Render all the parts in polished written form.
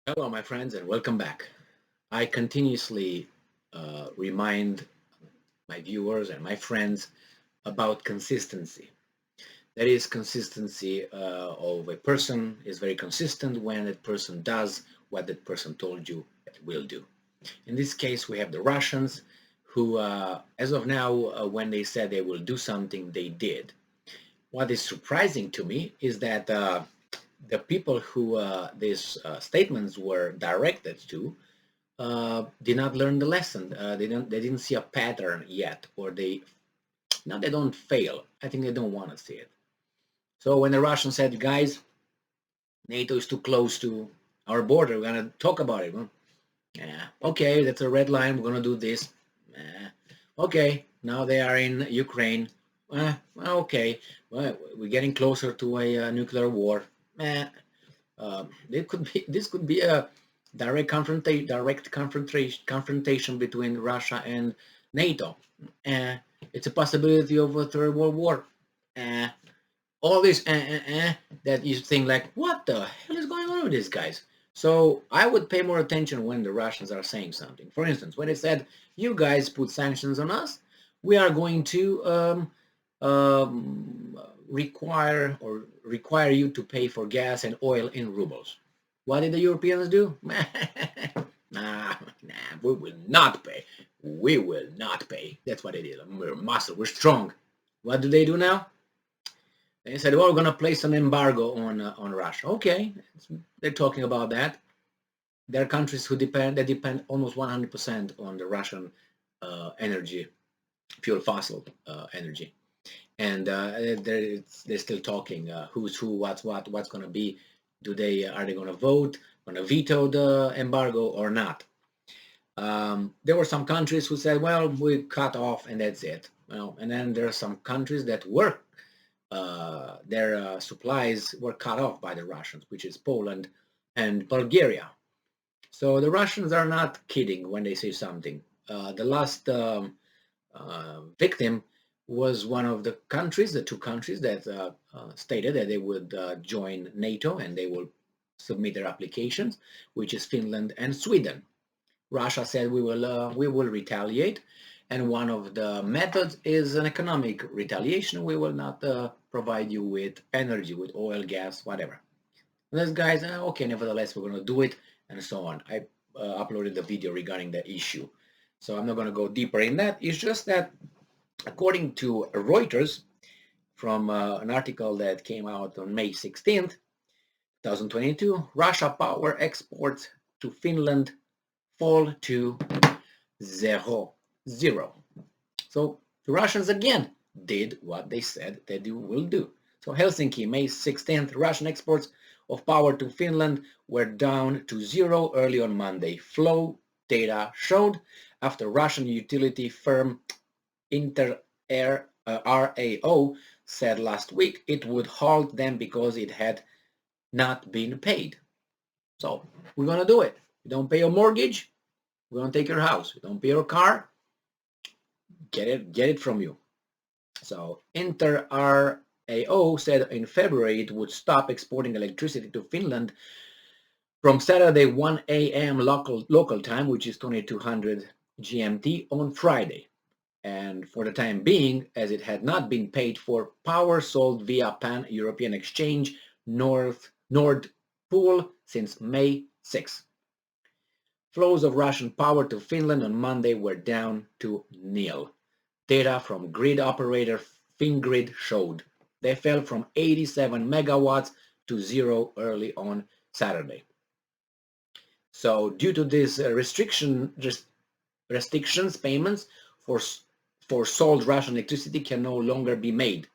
Hello, my friends, and welcome back. I continuously remind my viewers and my friends about consistency. That is, consistency of a person is very consistent when that person does what that person told you that will do. In this case, we have the Russians who, as of now, when they said they will do something, they did. What is surprising to me is that the people who these statements were directed to did not learn the lesson. They didn't see a pattern yet, or they don't fail. I think they don't want to see it. So when the Russians said, "Guys, NATO is too close to our border. We're gonna talk about it." Well, yeah, okay, that's a red line. We're gonna do this. Okay, now they are in Ukraine. Okay, well, we're getting closer to a nuclear war. This could be a direct confrontation between Russia and NATO. Uh, it's a possibility of a third world war. Uh, all this that you think like, what the hell is going on with these guys? So I would pay more attention when the Russians are saying something. For instance, when they said, "You guys put sanctions on us, we are going to require you to pay for gas and oil in rubles." What did the Europeans do? Nah, we will not pay. We will not pay. That's what they did. We're muscle. We're strong. What do they do now? They said, "Well, we're going to place an embargo on Russia." Okay, they're talking about that. There are countries who depend almost 100% on the Russian energy, fossil energy, and they're still talking who's who, what's going to be. Are they going to vote, going to veto the embargo or not? There were some countries who said, "Well, we cut off and that's it." Well, and then there are some countries that were their supplies were cut off by the Russians, which is Poland and Bulgaria. So the Russians are not kidding when they say something. The last victim was one of the countries, the two countries that stated that they would join NATO and they will submit their applications, which is Finland and Sweden. Russia said we will retaliate, and one of the methods is an economic retaliation. We will not provide you with energy, with oil, gas, whatever. And those guys, okay, nevertheless, we're going to do it, and so on. I uploaded the video regarding the issue, so I'm not going to go deeper in that. It's just that, according to Reuters, from an article that came out on May 16th, 2022, Russia power exports to Finland fall to zero. So the Russians again did what they said they will do. So Helsinki, May 16th, Russian exports of power to Finland were down to zero early on Monday. Flow data showed after Russian utility firm Inter RAO said last week it would halt them because it had not been paid. So we're going to do it. You don't pay your mortgage, we're going to take your house. You don't pay your car, get it from you. So Inter RAO said in February it would stop exporting electricity to Finland from Saturday 1 a.m. local time, which is 2200 GMT, on Friday. And for the time being, as it had not been paid for power sold via Pan-European Exchange Nord Pool since May 6. Flows of Russian power to Finland on Monday were down to nil. Data from grid operator Fingrid showed they fell from 87 megawatts to zero early on Saturday. So due to this restrictions, payments for sold Russian electricity can no longer be made.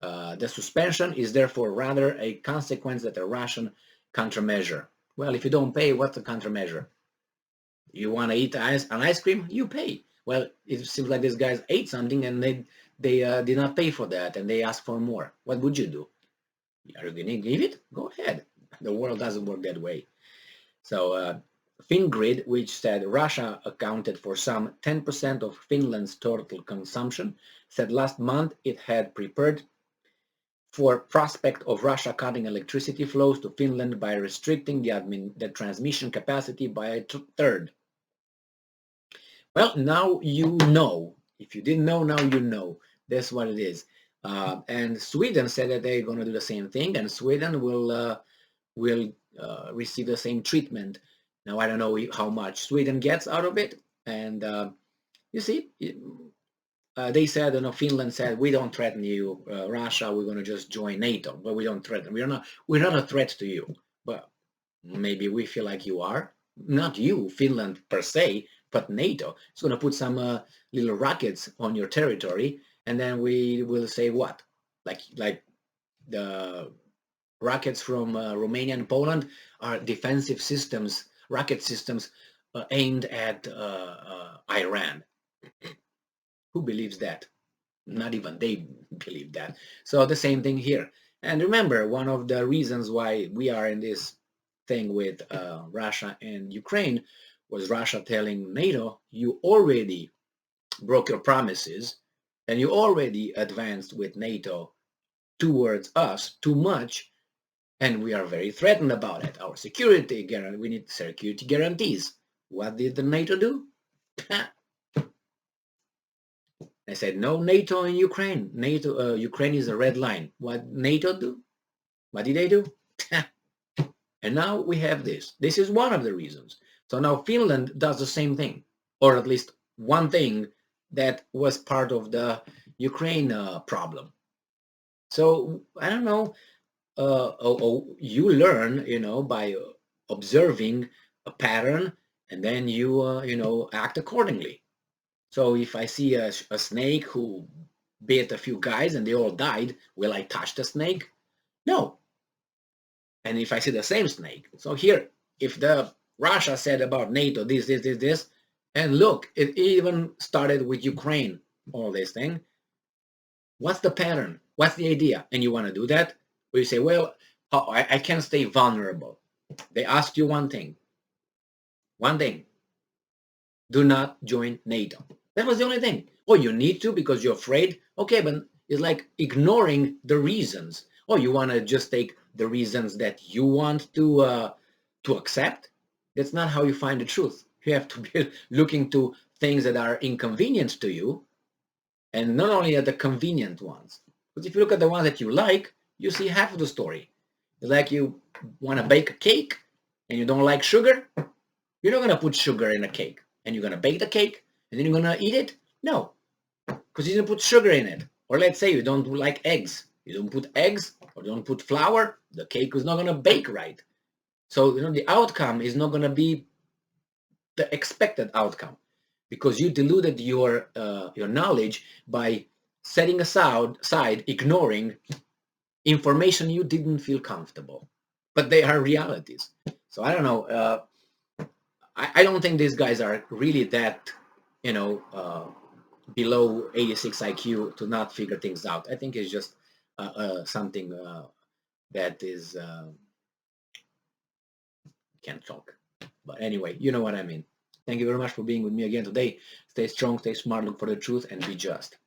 The suspension is therefore rather a consequence of the Russian countermeasure. Well, if you don't pay, what's the countermeasure? You want to eat an ice cream? You pay. Well, it seems like these guys ate something and they did not pay for that and they asked for more. What would you do? Are you going to give it? Go ahead. The world doesn't work that way. So Fingrid, which said Russia accounted for some 10% of Finland's total consumption, said last month it had prepared for prospect of Russia cutting electricity flows to Finland by restricting the transmission capacity by a third. Well, now you know. If you didn't know, now you know. That's what it is. And Sweden said that they're going to do the same thing, and Sweden will receive the same treatment. Now, I don't know how much Sweden gets out of it. And you see, they said, Finland said, we don't threaten you, Russia. We're going to just join NATO, but we don't threaten. We're not a threat to you. But maybe we feel like you are. Not you, Finland per se, but NATO. It's going to put some little rockets on your territory, and then we will say what? Like the rockets from Romania and Poland are defensive systems, rocket systems aimed at Iran. Who believes that? Not even they believe that. So the same thing here. And remember, one of the reasons why we are in this thing with Russia and Ukraine was Russia telling NATO, you already broke your promises and you already advanced with NATO towards us too much, and we are very threatened about it. Our security, we need security guarantees. What did the NATO do? I said, no NATO in Ukraine. NATO, Ukraine is a red line. What NATO do? What did they do? And now we have this. This is one of the reasons. So now Finland does the same thing, or at least one thing that was part of the Ukraine problem. So I don't know. You learn, by observing a pattern, and then you act accordingly. So if I see a snake who bit a few guys and they all died, will I touch the snake? No. And if I see the same snake, so here, if the Russia said about NATO this, and look, it even started with Ukraine, all this thing. What's the pattern? What's the idea? And you want to do that? Or you say, well, I can't stay vulnerable. They asked you one thing. One thing. Do not join NATO. That was the only thing. Oh, you need to because you're afraid? Okay, but it's like ignoring the reasons. Oh, you want to just take the reasons that you want to accept? That's not how you find the truth. You have to be looking to things that are inconvenient to you, and not only at the convenient ones. Because if you look at the ones that you like, you see half of the story. It's like you want to bake a cake and you don't like sugar, you're not going to put sugar in a cake. And you're going to bake the cake and then you're going to eat it? No, because you didn't put sugar in it. Or let's say you don't like eggs. You don't put eggs or don't put flour, the cake is not going to bake right. So the outcome is not going to be the expected outcome, because you diluted your knowledge by setting aside, ignoring information you didn't feel comfortable. But they are realities. So I don't know. I don't think these guys are really that, below 86 IQ to not figure things out. I think it's just something that is can't talk. But anyway, you know what I mean. Thank you very much for being with me again today. Stay strong, stay smart, look for the truth, and be just.